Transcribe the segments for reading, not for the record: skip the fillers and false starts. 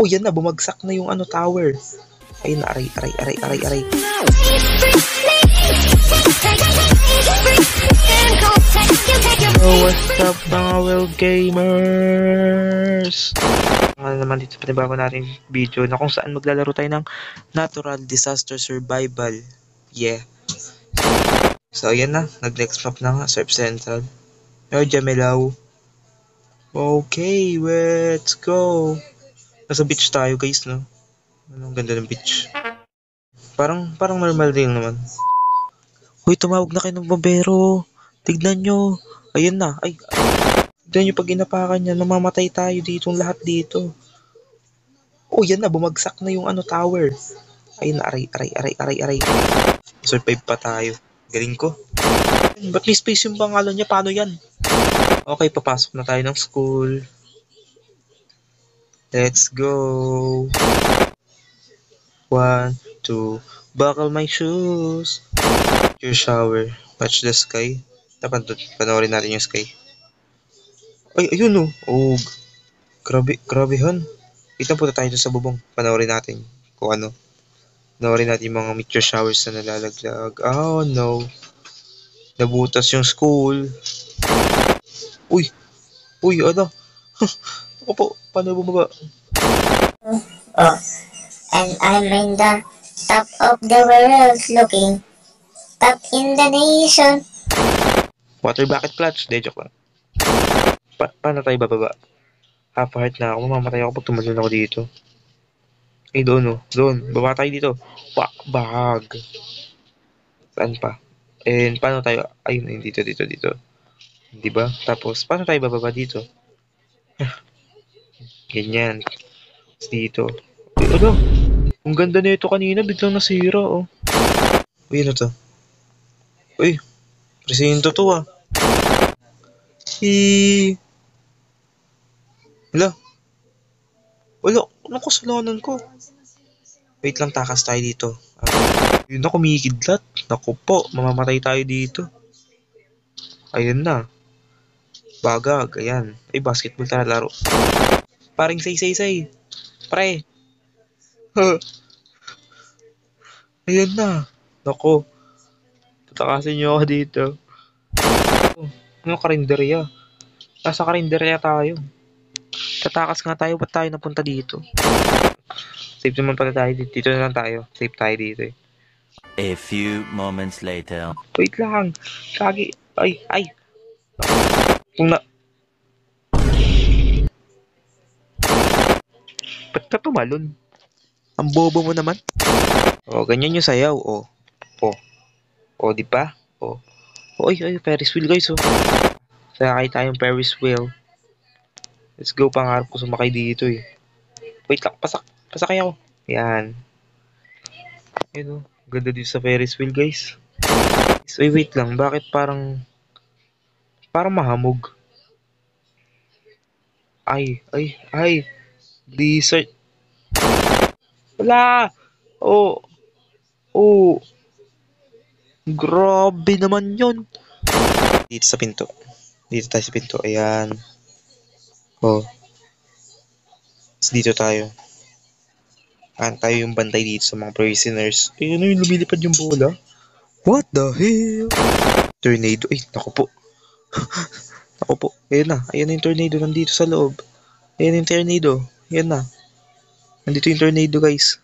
Oh, yan na, bumagsak na yung ano, tower. Ayun na, aray. Oh, what's up mga well gamers? Ano naman dito panibago natin video na kung saan maglalaro tayo ng Natural Disaster Survival. Yeah. So, ayan na. Nag-next map na nga, Surf Central. Oh, Jamelaw. Okay, let's go. Nasa beach tayo guys, no? Anong ganda ng beach. Parang normal din naman. Uy, tumawag na kayo ng bombero. Tignan nyo. Ayun na. Ay. Tignan nyo pag inapakan niya. Mamamatay tayo dito. Lahat dito. Oh, yan na. Bumagsak na yung ano, tower. Ayun na. Aray. Survive pa tayo. Galing ko. Ba't may space yung pangalan niya? Paano yan? Okay, papasok na tayo ng school. Let's go. 1, 2. Buckle my shoes. Your shower. Watch the sky. Dapat panoorin natin yung sky. Ay, ayun oh. Oh, grabe han. Kita punta tayo sa bubong. Panoorin natin kung ano. Panoorin natin yung mga meteor showers na nalalaglag. Oh no. Nabutas yung school. Uy, ano? Ako po, paano bumaba? Oh, and I'm in the top of the world looking top in the nation. Water bucket clutch. De, joke lang. Paano tayo bababa? Half heart na ako. Mamamatay ako pag tumalon ako dito. Eh, doon oh. Doon. Baba tayo dito. Bag. Saan pa? And paano tayo? Ayun, dito. Diba? Tapos, paano tayo bababa dito? Ganyan. Dito. Uy, ano? Ang ganda na ito kanina. Biglang nasira, oh. Uy, ano to? Uy, presinto to, ah. Hala. Wala, anong kasalanan ko? Wait lang, takas tayo dito. Yun na, kumikidlat. Naku po, mamamatay tayo dito. Ayun na. Bagag, ayan. Ay, basketball tayo laro. Paring say. Pre. Ayan na. Naku. Tatakasin nyo ako dito. Ano karinderya? Nasa karinderya tayo. Tatakas nga tayo. Ba't tayo napunta dito? Safe naman pala tayo. Dito na lang tayo. Safe tayo dito eh. A few moments later. Wait lang. Kagi. Ay. Kung na... Ba't ka tumalon? Ang bobo mo naman. Oh, ganyan yung sayaw. Oh, di ba? Oh. Oy, Ferris wheel guys, oh. Sakay tayong Ferris wheel. Let's go, pangarap ko sumakay dito eh. Wait lang, pasakay ako. Yan. Ayun oh, ganda dito sa Ferris wheel guys. So, wait lang, bakit parang mahamog? Ay. Blizzard. Wala! Oh. Grabe naman yun. Dito sa pinto. Dito tayo sa pinto. Ayan. Oh. Tapos dito tayo. Tayo yung bantay dito sa mga prisoners. Ayun yung lumilipad yung bola. What the hell? Tornado. Ay, naku po. Ayan na. Ayan na yung tornado. Nandito sa loob. Ayan yung tornado. Ayan na. Nandito yung tornado guys.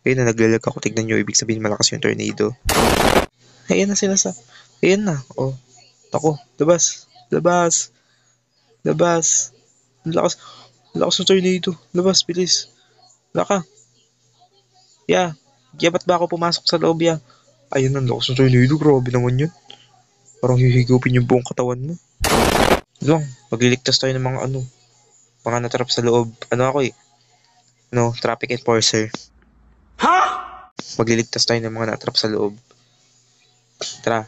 Ayun na, naglalag ako. Tignan nyo, ibig sabihin malakas yung tornado. Ayan na Ayan na. Oh. Ako. Labas. Ang lakas ng tornado. Labas, bilis. Laka. Yeah, ba't ba ako pumasok sa loob ya? Ayun, ang lakas ng tornado. Grabe naman yun. Parang hihigupin yung buong katawan mo. Lang, magliligtas tayo ng mga natrap sa loob. Ano ako eh? No, traffic enforcer. Magliligtas tayo ng mga natrap sa loob. Tara.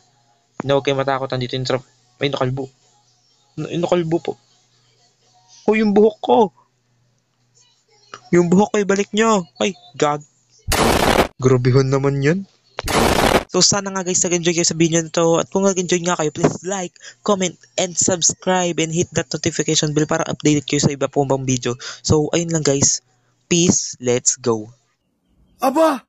No, okay, matakot. Nandito yung trap. Ay, nakalbo. Nakalbo po. Oh, yung buhok ko. Yung buhok ko, ibalik nyo. Ay, gag. Grabehan naman yan. So sana nga guys nag-enjoy kayo sa video nito, at kung nag-enjoy nga kayo, please like, comment, and subscribe, and hit that notification bell para updated kayo sa iba pong video. So ayun lang guys, peace, let's go. Aba!